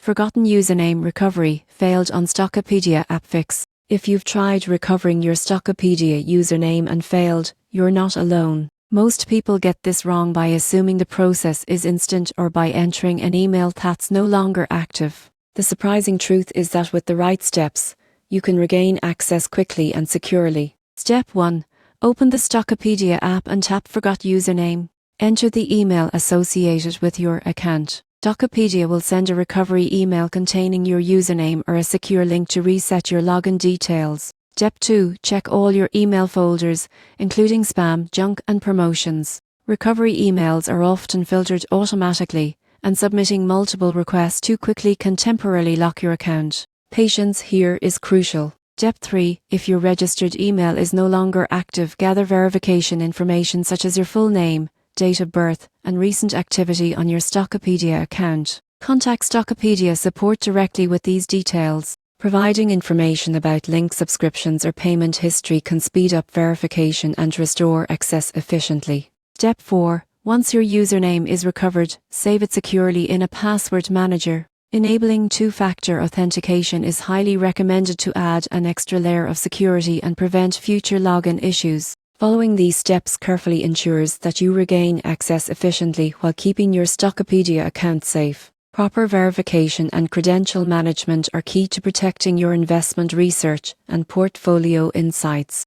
Forgotten username recovery failed on Stockopedia App Fix. If you've tried recovering your Stockopedia username and failed, you're not alone. Most people get this wrong by assuming the process is instant or by entering an email that's no longer active. The surprising truth is that with the right steps, you can regain access quickly and securely. Step 1. Open the Stockopedia app and tap Forgot Username. Enter the email associated with your account. Stockopedia will send a recovery email containing your username or a secure link to reset your login details. Step 2. Check all your email folders, including spam, junk, and promotions. Recovery emails are often filtered automatically, and submitting multiple requests too quickly can temporarily lock your account. Patience here is crucial. Step 3. If your registered email is no longer active, gather verification information such as your full name, date of birth, and recent activity on your Stockopedia account. Contact Stockopedia support directly with these details. Providing information about link subscriptions or payment history can speed up verification and restore access efficiently. Step 4. Once your username is recovered, save it securely in a password manager. Enabling two-factor authentication is highly recommended to add an extra layer of security and prevent future login issues. Following these steps carefully ensures that you regain access efficiently while keeping your Stockopedia account safe. Proper verification and credential management are key to protecting your investment research and portfolio insights.